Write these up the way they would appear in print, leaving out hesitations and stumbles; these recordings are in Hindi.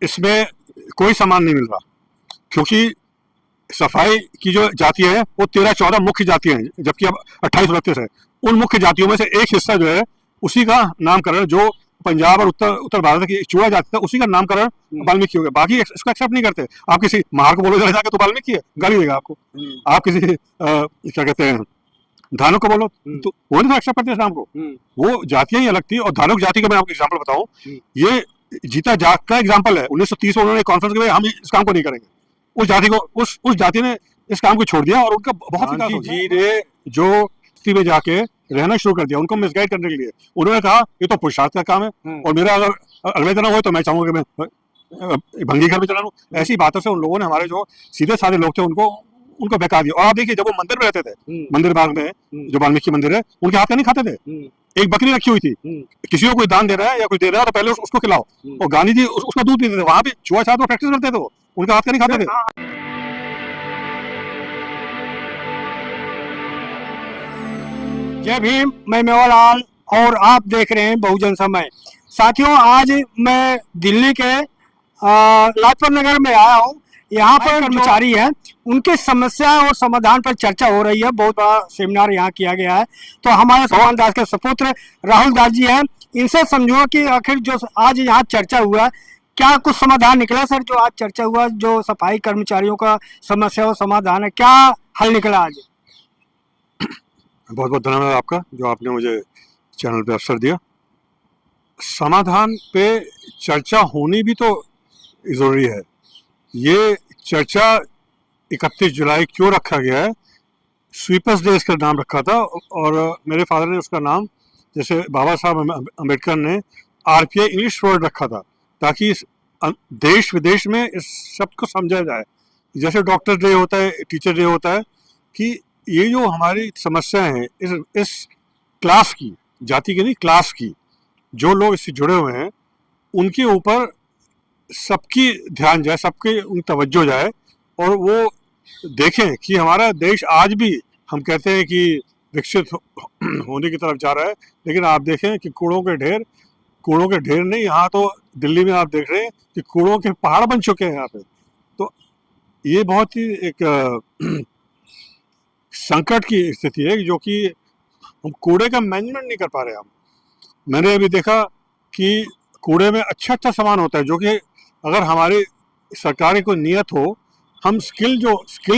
इसमें कोई सामान नहीं मिल रहा, क्योंकि सफाई की जो जातियां हैं वो 13-14 मुख्य जातियां हैं, जबकि अब 28-29 है। उन मुख्य जातियों में से एक हिस्सा जो है उसी का नामकरण, जो पंजाब और उत्तर भारत की चूड़ा जाति था, उसी का नामकरण वाल्मीकि हो गया। बाकी इसको एक्सेप्ट नहीं करते। आप किसी महार को बोलो जाके तो वाल्मीकि है, गाली देगा आपको। आप किसी क्या कहते हैं धानुक को बोलो तो वो नहीं एक्सेप्ट करते इस नाम को। वो जातियां ही अलग थी। और धानुक जाति का मैं आपको एग्जाम्पल बताऊं, ये जीता जाग का एग्जाम्पल है। 1930 में उन्होंने कॉन्फ्रेंस में हम इस काम को नहीं करेंगे, उस जाति को उस जाति ने इस काम को छोड़ दिया और उनका बहुत विकास हो गया। जी ने जो स्थिति में जाके रहना शुरू कर दिया उनको मिसगाइड करने के लिए, उन्होंने कहा ये तो पुरुषार्थ का काम है और मेरा अगर अगले दिन हो तो मैं चाहूंगा कि मैं भंगी घर में चला लूं। ऐसी बातों से उन लोगों ने हमारे जो सीधे साधे लोग थे उनको बहका दिया। और आप देखिए, जब वो मंदिर में रहते थे, मंदिर बाग में जो वाल्मीकि मंदिर है, उनके हाथ का नहीं खाते थे। एक बकरी रखी हुई थी, किसी को कोई दान दे रहा है या कुछ दे रहा है तो पहले उसको खिलाओ। और गांधी जी उसका दूध पीते थे, वहां भी छुआछूत प्रैक्टिस करते थे, उनके हाथ का नहीं खाते थे। जय भीम, मैं मेवालाल और आप देख रहे हैं बहुजन समय। साथियों, आज मैं दिल्ली के लाजपत नगर में आया हूँ। यहाँ पर कर्मचारी हैं, उनके समस्या और समाधान पर चर्चा हो रही है। बहुत बड़ा सेमिनार यहाँ किया गया है। तो हमारे सोहन दास के सपुत्र राहुल दास जी हैं, इनसे समझूंगा कि आखिर जो आज यहाँ चर्चा हुआ, क्या कुछ समाधान निकला। सर, जो आज चर्चा हुआ, जो सफाई कर्मचारियों का समस्या और समाधान है, क्या हल निकला आज? बहुत बहुत धन्यवाद आपका, जो आपने मुझे चैनल पे अवसर दिया। समाधान पे चर्चा होनी भी तो ज़रूरी है। ये चर्चा 31 जुलाई क्यों रखा गया है? स्वीपर्स डे इसका नाम रखा था, और मेरे फादर ने उसका नाम, जैसे बाबा साहब अम्बेडकर ने RPI इंग्लिश वर्ड रखा था, ताकि देश विदेश में इस शब्द को समझा जाए। जैसे डॉक्टर डे होता है, टीचर डे होता है, कि ये जो हमारी समस्याएं हैं इस क्लास की, जाति की नहीं, क्लास की, जो लोग इससे जुड़े हुए हैं, उनके ऊपर सबकी ध्यान जाए, सबके उन तवज्जो जाए, और वो देखें कि हमारा देश आज भी, हम कहते हैं कि विकसित होने की तरफ जा रहा है, लेकिन आप देखें कि कूड़ों के ढेर नहीं, यहाँ तो दिल्ली में आप देख रहे हैं कि कूड़ों के पहाड़ बन चुके हैं यहाँ पे। तो ये बहुत ही एक संकट की स्थिति है, जो कि हम कूड़े का मैनेजमेंट नहीं कर पा रहे। हम मैंने अभी देखा कि कूड़े में अच्छा सामान होता है, जो कि अगर हमारी सरकार की कोई नियत हो, हम स्किल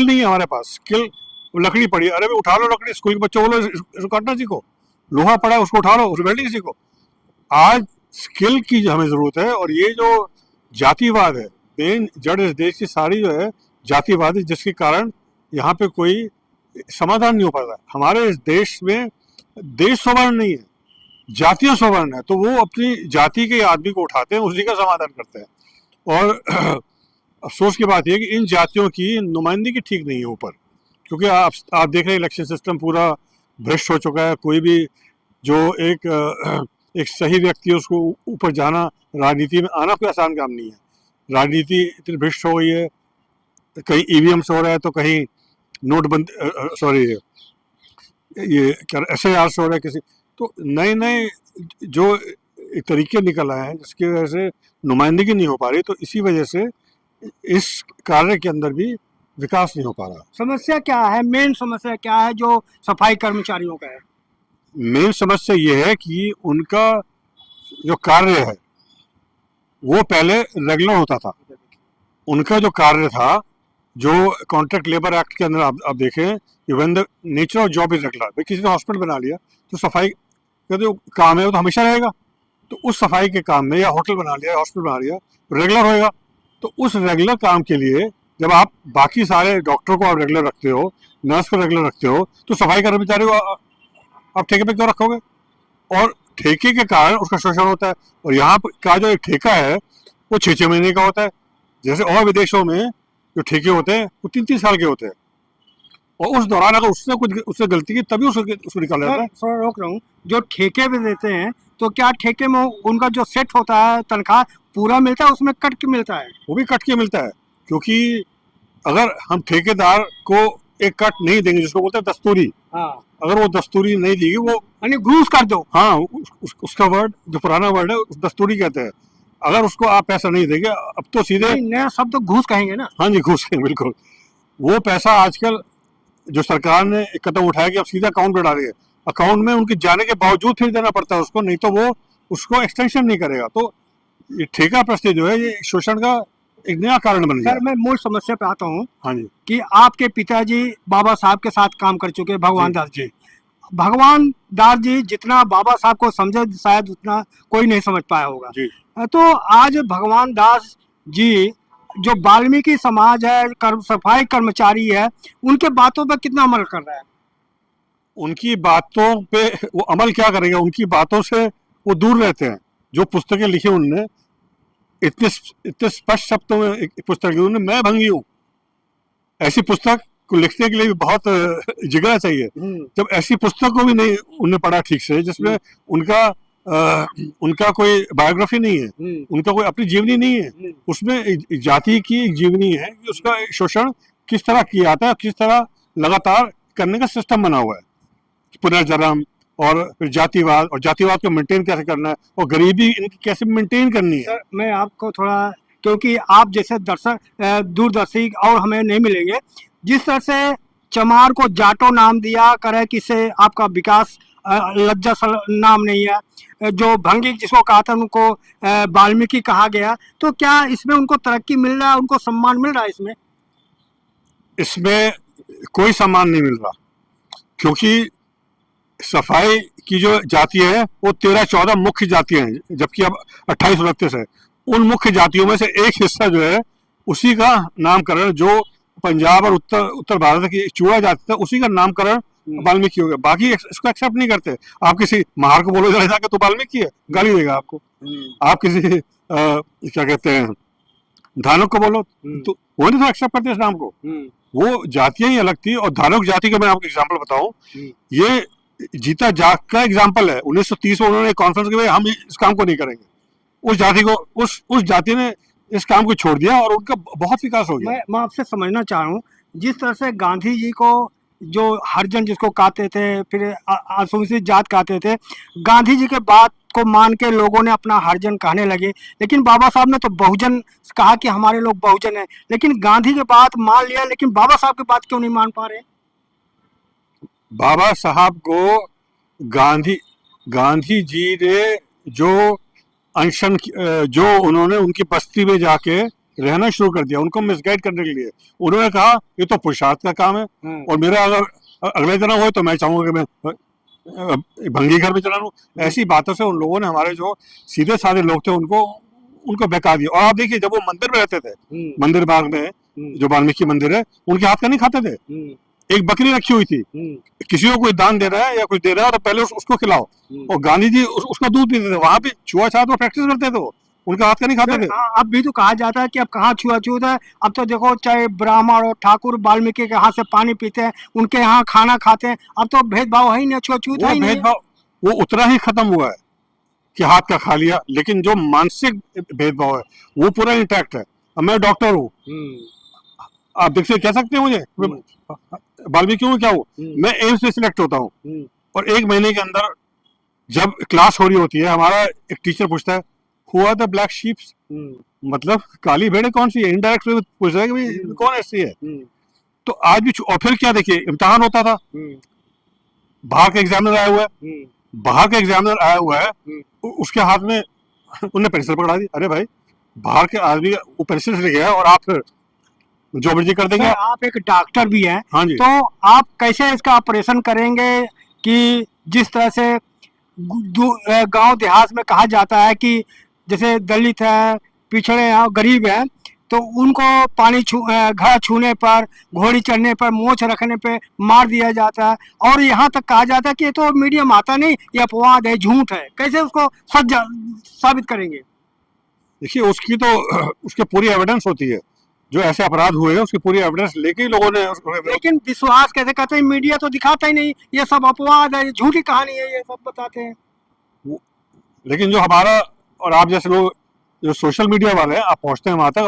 नहीं है हमारे पास, स्किल लकड़ी पड़ी, अरे भाई उठा लो लकड़ी, स्कूल के बच्चों को इसको काटना सीखो, लोहा पड़ा है उसको उठा लो, उस वेल्डिंग सीखो। आज स्किल की हमें जरूरत है। और ये जो जातिवाद है, मेन जड़ इस देश की सारी जो है जातिवाद है, जिसके कारण यहाँ पे कोई समाधान नहीं हो पाता। हमारे इस देश में देश स्वर्ण नहीं है, जातियां स्वर्ण है, तो वो अपनी जाति के आदमी को उठाते हैं, उसी का समाधान करते हैं। और अफसोस की बात यह है कि इन जातियों की नुमाइंदगी ठीक नहीं है ऊपर, क्योंकि आप देख रहे हैं इलेक्शन सिस्टम पूरा भ्रष्ट हो चुका है। कोई भी जो एक सही व्यक्ति है, उसको ऊपर जाना, राजनीति में आना कोई आसान काम नहीं है। राजनीति इतनी भ्रष्ट हो गई है, कहीं EVM से हो रहा है, तो कहीं नोटबंदी, सॉरी, ये क्या SIR से हो रहा है किसी। तो नए जो एक तरीके निकल आए हैं, जिसकी वजह से नुमाइंदगी नहीं हो पा रही। तो इसी वजह से इस कार्य के अंदर भी विकास नहीं हो पा रहा। समस्या क्या है, मेन समस्या क्या है जो सफाई कर्मचारियों का है? मेन समस्या ये है कि उनका जो कार्य है वो पहले रेगुलर होता था। उनका जो कार्य था, जो कॉन्ट्रैक्ट लेबर एक्ट के अंदर आप देखें, when the nature of job is regular, भाई किसी ने हॉस्पिटल बना लिया तो सफाई का जो काम है वो तो हमेशा रहेगा। तो उस सफाई के काम में, या होटल बना लिया, हॉस्पिटल बना लिया, रेगुलर होएगा। तो उस रेगुलर काम के लिए जब आप बाकी सारे डॉक्टर को आप रेगुलर रखते हो, नर्स को रेगुलर रखते हो, तो सफाई कर्मचारी को आप ठेके पे क्यों रखोगे? और ठेके के कारण उसका शोषण होता है। और यहाँ का जो एक ठेका है वो 6-6 महीने का होता है, जैसे और विदेशों में जो ठेके होते हैं वो 3-3 साल के होते हैं। और उस दौरान अगर उससे गलती की तभी उसको निकाला जाता है। सर, रोक रहा हूँ, जो ठेके पे देते हैं, तो क्या ठेके में उनका जो सेट होता है तनख्वाह पूरा मिलता है, उसमें कट के मिलता है? वो भी कट के मिलता है, क्योंकि अगर हम ठेकेदार को एक कट नहीं देंगे, जिसको बोलते हैं दस्तूरी, हाँ, अगर वो दस्तूरी नहीं देगी, वो यानी घूस कर दो। हाँ, उसका वर्ड जो पुराना वर्ड है दस्तूरी कहते हैं। अगर उसको आप पैसा नहीं देंगे, अब तो सीधे, नहीं, नया शब्द तो घूस कहेंगे ना। हाँ जी, घूस के बिल्कुल। वो पैसा आजकल जो सरकार ने एक कदम उठाया कि अब सीधा अकाउंट में डालिए, अकाउंट में उनके जाने के बावजूद फिर देना पड़ता है उसको, नहीं तो वो उसको एक्सटेंशन नहीं करेगा। तो ये ठेका प्रस्ती जो है ये शोषण का एक नया कारण बन गया। सर मैं मूल समस्या पे आता हूँ हाँ जी कि आपके पिताजी बाबा साहब के साथ काम कर चुके भगवान दास जी। जी भगवान दास जी जितना बाबा साहब को समझे शायद उतना कोई नहीं समझ पाया होगा। जी। तो आज भगवान दास जी जो वाल्मीकि समाज है, सफाई कर्मचारी है, उनके बातों पर कितना अमल कर रहा है? उनकी बातों पे वो अमल क्या करेंगे, उनकी बातों से वो दूर रहते हैं। जो पुस्तकें लिखी उनने, इतने इतने स्पष्ट शब्दों में एक पुस्तक लिखी उन्होंने, मैं भंगी हूँ। ऐसी पुस्तक को लिखने के लिए भी बहुत जिगरा चाहिए। जब ऐसी पुस्तक को भी नहीं उन्होंने पढ़ा ठीक से, जिसमें उनका कोई बायोग्राफी नहीं है, उनका कोई अपनी जीवनी नहीं है, उसमें एक जाति की एक जीवनी है कि उसका शोषण किस तरह किया जाता है, किस तरह लगातार करने का सिस्टम बना हुआ है, पुनर्जन्म और फिर जातिवाद, और जातिवाद को मेंटेन कैसे करना है, और गरीबी इनकी कैसे मेंटेन करनी है। सर मैं आपको थोड़ा, क्योंकि आप जैसे दर्शक दूरदर्शी और हमें नहीं मिलेंगे, जिस तरह से चमार को जाटो नाम दिया करे कि से आपका विकास लज्जा नाम नहीं है, जो भंगी जिसको कहा था उनको वाल्मीकि कहा गया, तो क्या इसमें उनको तरक्की मिल रहा है, उनको सम्मान मिल रहा है? इसमें कोई सम्मान नहीं मिल रहा, क्योंकि सफाई की जो जातियां हैं वो 13-14 मुख्य जातियां हैं, जबकि अब 28-29 है। उन मुख्य जातियों में से एक हिस्सा जो है उसी का नामकरण, जो पंजाब और उत्तर भारत की चूड़ा जाति था, उसी का नामकरण वाल्मीकि हो गया। बाकी इसको एक्सेप्ट नहीं करते। आप किसी महार को बोलो जाके तो वाल्मीकि है, गाली देगा आपको। आप किसी क्या कहते हैं धानुक को बोलो तो वो नहीं तो एक्सेप्ट करते इस नाम को। वो जातियां ही अलग थी। और धानुक जाति का मैं आपको एग्जाम्पल बताऊं, ये जीता जागता एग्जाम्पल है। 1930 में उन्होंने कॉन्फ्रेंस की, भाई हम इस काम को नहीं करेंगे। उस जाति को उस जाति ने इस काम को छोड़ दिया और उनका बहुत विकास हो गया। मैं आपसे समझना चाह रहा हूँ, जिस तरह से गांधी जी को जो हरिजन जिसको कहते थे, फिर अनुसूचित जात कहते थे, गांधी जी के बात को मान के लोगों ने अपना हरिजन कहने लगे, लेकिन बाबा साहब ने तो बहुजन कहा कि हमारे लोग बहुजन हैं। लेकिन गांधी की बात मान लिया, लेकिन बाबा साहब की बात क्यों नहीं मान पा रहे? बाबा साहब को गांधी जी ने जो अनशन, जो उन्होंने उनकी बस्ती में जाके रहना शुरू कर दिया, उनको मिसगाइड करने के लिए, उन्होंने कहा ये तो पुरुषार्थ का काम है, और मेरा अगर अगले जन्म हो तो मैं चाहूंगा कि मैं भंगी घर में चला लूं। ऐसी बातों से उन लोगों ने हमारे जो सीधे साधे लोग थे उनको बहका दिया। और आप देखिए, जब वो मंदिर में रहते थे, मंदिर बाग में जो वाल्मीकि मंदिर है, उनके हाथ का नहीं खाते थे। एक बकरी रखी हुई थी, किसी को कोई दान दे रहा है या कुछ दे रहा है तो पहले उसको खिलाओ, और गांधी जी उसका दूध पीते थे। वहां पे छुआछूत वो प्रैक्टिस करते थे, वो उनका हाथ का नहीं खाते थे। अब भी तो कहा जाता है कि अब कहाँ छुआछूत है। अब तो देखो, चाहे ब्राह्मण और ठाकुर वाल्मीकि के हाथ से पानी पीते हैं, उनके यहाँ खाना खाते हैं। अब तो भेदभाव है ही नहीं, छुआछूत है ही नहीं। भेदभाव वो उतना ही खत्म हुआ है कि हाथ का खा लिया, लेकिन जो मानसिक भेदभाव है वो पूरा इंटैक्ट है। अब मैं डॉक्टर हूँ, आप देखिए कह सकते हैं मुझे वाल्मीकि में क्या हो, मैं एम्स में सिलेक्ट होता हूँ, और 1 महीने के अंदर जब क्लास हो रही होती है, हमारा एक टीचर पूछता है who are the black sheeps, मतलब काली भेड़ें कौन सी है। इनडायरेक्ट पूछ रहा है कि भाई कौन ऐसी है। तो आज भी, और फिर क्या देखिए, इम्तिहान होता था, बाहर का एग्जामिनर आया हुआ है, बाहर का एग्जामिनर आया हुआ है, उसके हाथ में उन्होंने पेंसिल पकड़ा दी। अरे भाई, बाहर के आदमी वो पेंसिल से गया और आप फिर जो मर्जी कर देंगे। आप एक डॉक्टर भी हैं, हाँ जी। तो आप कैसे इसका ऑपरेशन करेंगे कि जिस तरह से गांव देहात में कहा जाता है कि जैसे दलित है, पिछड़े हैं, गरीब हैं, तो उनको पानी घड़ा छूने पर, घोड़ी चढ़ने पर, मोछ रखने पे मार दिया जाता है, और यहाँ तक कहा जाता है कि ये तो मीडियम आता नहीं, ये अपवाद है, झूठ है। कैसे उसको सच साबित करेंगे? देखिए, उसकी तो उसकी पूरी एविडेंस होती है, जो ऐसे अपराध हुए हैं उसकी पूरी एविडेंस लेके ही लोगों ने। लेकिन विश्वास कैसे करते हैं? मीडिया तो दिखाता ही नहीं, ये सब अपवाद है, झूठी कहानी है, ये सब बताते हैं। लेकिन जो हमारा और आप जैसे लोग जो सोशल मीडिया वाले हैं, आप पहुंचते हैं वहां तक,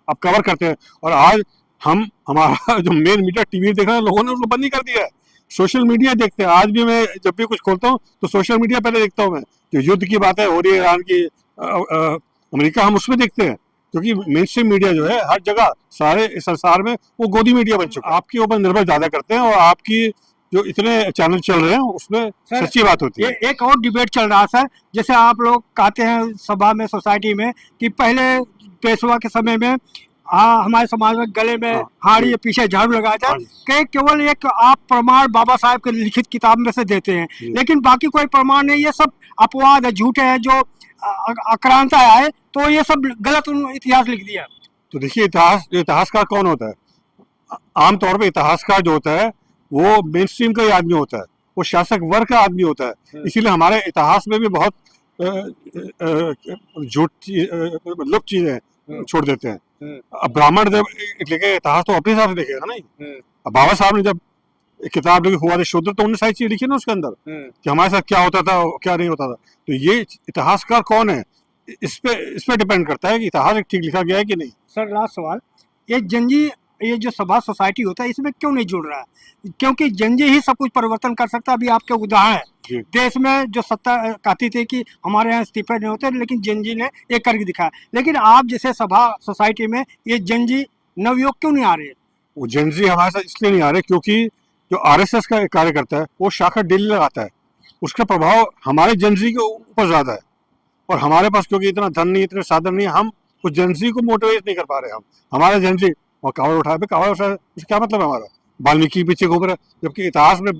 आप कवर करते हैं। और आज हमारा जो मेन मीडिया टीवी देख रहे हैं, लोगों ने उसको बंद नहीं कर दिया है, सोशल मीडिया देखते हैं। आज भी मैं जब भी कुछ खोलता हूँ तो सोशल मीडिया पहले देखता हूँ मैं। जो युद्ध की बातें हो रही है, ईरान की अमेरिका हम उसमें देखते हैं, क्योंकि मेन स्ट्रीम मीडिया जो है हर जगह सारे इस संसार में वो गोदी मीडिया बन चुका है। आपके ऊपर निर्भर ज्यादा करते हैं और आपकी जो इतने चैनल चल रहे हैं उसमें सर, सच्ची बात होती है। एक और डिबेट चल रहा सर, जैसे आप लोग कहते हैं सभा में, सोसाइटी में, कि पहले पेशवा के समय में हमारे समाज में गले में हाँ, हाड़ी जी। पीछे झाड़ू लगाया जाए, हाँ जी। कि केवल एक आप प्रमाण बाबा साहब के लिखित किताब में से देते हैं, जी। लेकिन बाकी कोई प्रमाण नहीं, ये सब अपवाद है, झूठे हैं, जो आक्रांता आए तो ये सब गलत इतिहास लिख दिया। तो देखिए, इतिहासकार कौन होता है? आमतौर पे इतिहासकार जो होता है वो मेन स्ट्रीम का ही आदमी होता है, वो शासक वर्ग का आदमी होता है। इसीलिए हमारे इतिहास में भी बहुत लुप्त चीजें छोड़ देते हैं। अब ब्राह्मण जब लिखे इतिहास तो अपने हिसाब से लिखेगा नहीं। अब बाबा साहब ने जब किताब लिखी हुआ शूद्र, तो उन्होंने सारी चीज लिखी ना उसके अंदर कि हमारे साथ क्या होता था क्या नहीं होता था। तो ये इतिहासकार कौन है, इस पे डिपेंड करता है कि इतिहास ठीक लिखा गया है कि नहीं। सर लास्ट सवाल, ये जंजी, ये जो सभा सोसाइटी होता है, इसमें क्यों नहीं जुड़ रहा है? क्योंकि जंजी ही सब कुछ परिवर्तन कर सकता है। अभी आपके उदाहरण है, देश में जो सत्ता कहती थी कि हमारे यहाँ इस्तीफे नहीं होते, लेकिन जंजी ने ये करके दिखाया। लेकिन आप जैसे सभा सोसाइटी में ये जंजी नवयुवक क्यों नहीं आ रहे? वो जंजी हमारे साथ इसलिए नहीं आ रहे क्योंकि जो आरएसएस का कार्यकर्ता है वो शाखा दिल्ली लगाता है, उसका प्रभाव हमारे जंजी के ऊपर ज्यादा है। और हमारे पास क्योंकि इतना धन नहीं, इतने साधन नहीं, हम उस जंजी को मोटिवेट नहीं कर पा रहे। हम हमारा जंजी और कावड़ उठाए पे कावड़ उठाए, उससे क्या मतलब है हमारा? वाल्मीकि पीछे घूम रहा है, जबकि इतिहास में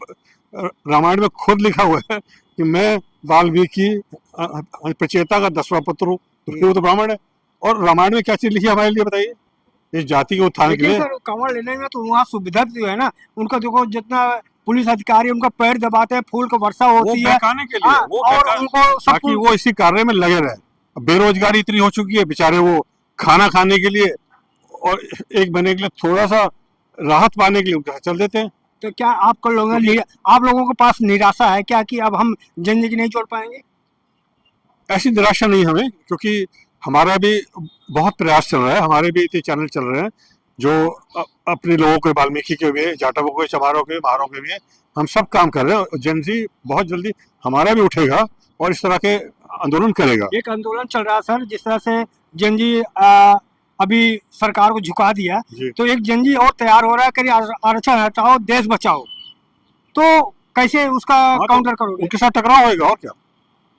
रामायण में खुद लिखा हुआ है कि मैं वाल्मीकि प्रचेता का 10वां पुत्र हूँ, तो वो तो ब्राह्मण है। और रामायण में क्या चीज लिखी है हमारे लिए बताइए, इस जाति के उत्थान के लिए। सर कांवड़ लेने में तो वहाँ सुविधा जो है ना, उनका देखो जितना पुलिस अधिकारी उनका पैर दबाते हैं, फूल की वर्षा होती है बहकाने के लिए, वो और उनको सब ताकि वो इसी कार्य में लगे रहे। बेरोजगारी इतनी हो चुकी है, बेचारे वो खाना खाने के लिए और एक महीने के लिए थोड़ा सा राहत पाने के लिए उनके चल देते हैं। तो क्या आप लोगों के पास निराशा है क्या कि अब हम जिंदगी नहीं जोड़ पाएंगे? ऐसी निराशा नहीं हमें, क्योंकि हमारा भी बहुत प्रयास चल रहा है, हमारे भी इतने चैनल चल रहे हैं जो अपने लोगों के, वाल्मीकि के भी, जाटवों के, चमारों के, महारों के भी, हम सब काम कर रहे हैं। जंजी बहुत जल्दी हमारा भी उठेगा और इस तरह के आंदोलन करेगा। एक आंदोलन चल रहा है सर, जिस तरह से जंजी अभी सरकार को झुका दिया, तो एक जंजी और तैयार हो रहा है कि आरक्षण हटाओ देश बचाओ, तो कैसे उसका काउंटर करोगे? उनके साथ टकराव होगा और क्या।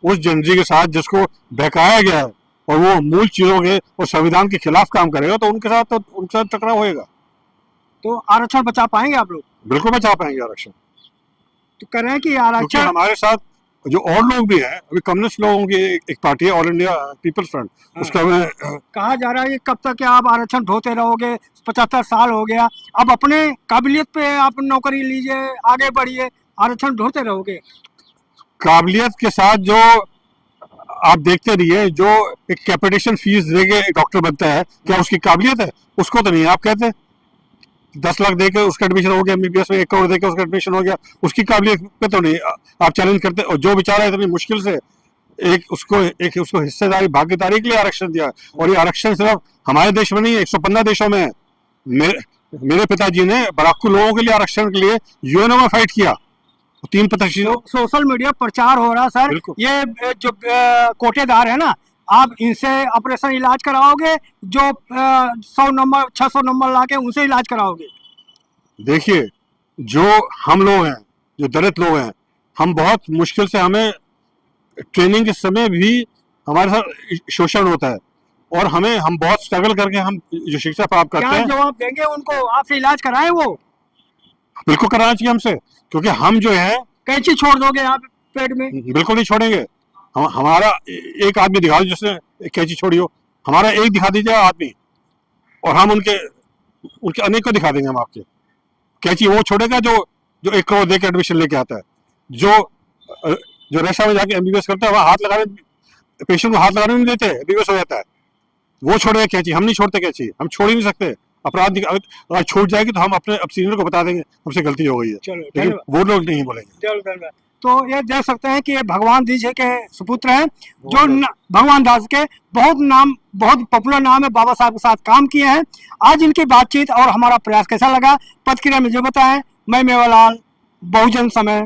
उस जंजी के साथ जिसको बहकाया गया है और वो मूल चीजों के और संविधान के खिलाफ काम करेगा, तो उनके साथ टकराव होएगा। तो आरक्षण बचा पाएंगे आप लोग? बिल्कुल बचा पाएंगे आरक्षण। तो कह रहे हैं कि आरक्षण हमारे साथ जो और लोग भी हैं, अभी कम्युनिस्ट लोगों की एक पार्टी है, ऑल इंडिया पीपल्स फ्रंट, उसका में कहा जा रहा है कि कब तक आप आरक्षण ढोते रहोगे, 75 साल हो गया, अब अपने काबिलियत पे आप नौकरी लीजिए, आगे बढ़िए, आरक्षण ढोते रहोगे? काबिलियत के साथ जो आप देखते रहिए, जो एक कैपिटेशन फीस देके डॉक्टर बनता है, क्या उसकी काबिलियत है? उसको तो नहीं आप कहते। 10 लाख देके उसका एडमिशन हो गया एमबीबीएस में, 1 करोड़ देके उसका एडमिशन हो गया, उसकी काबिलियत पे तो नहीं आप चैलेंज करते। और जो बेचारा इतनी मुश्किल से उसको हिस्सेदारी, भागीदारी के लिए आरक्षण दिया, और ये आरक्षण सिर्फ हमारे देश में नहीं है, 115 देशों में है। मेरे पिताजी ने बराकू लोगों के लिए आरक्षण के लिए यूएनओ में फाइट किया, 3%। सोशल मीडिया प्रचार हो रहा सर, ये जो कोटेदार है ना, आप इनसे ऑपरेशन इलाज कराओगे, जो 100 नंबर 600 नंबर लाके उनसे इलाज कराओगे? देखिए, जो हम लोग हैं, जो दलित लोग हैं, हम बहुत मुश्किल से, हमें ट्रेनिंग के समय भी हमारे साथ शोषण होता है, और हम बहुत स्ट्रगल करके हम जो शिक्षा प्राप्त करते हैं। क्या जवाब देंगे उनको? आपसे इलाज कराए वो? बिल्कुल कराना चाहिए हमसे, क्योंकि हम जो है। कैंची छोड़ दोगे आप पेट में? बिल्कुल नहीं छोड़ेंगे। हमारा एक आदमी दिखा दो जिसने कैंची छोड़ी हो, हमारा एक दिखा दीजिए आदमी, और हम उनके अनेक को दिखा देंगे। हम आपके कैंची वो छोड़ेगा जो 1 करोड़ देकर एडमिशन लेके आता है, जो रशिया में जाके एमबीबीएस करता है, वहाँ हाथ लगाने, पेशेंट को हाथ लगाने नहीं देते, एमबीबीएस हो जाता है, वो छोड़ेगा कैंची। हम नहीं छोड़ते कैंची, हम छोड़ ही नहीं सकते। अपराध अगर छूट जाएगी तो हम अपने सीनियर को बता देंगे हमसे गलती हो गई है, लेकिन वो लोग नहीं बोलेंगे। तो ये देख सकते हैं कि ये भगवान दास जी के सुपुत्र हैं, जो भगवान दास के बहुत पॉपुलर नाम है, बाबा साहब के साथ काम किए हैं। आज इनकी बातचीत और हमारा प्रयास कैसा लगा, प्रतिक्रिया में जो बताएं। मैं मेवालाल, बहुजन समय।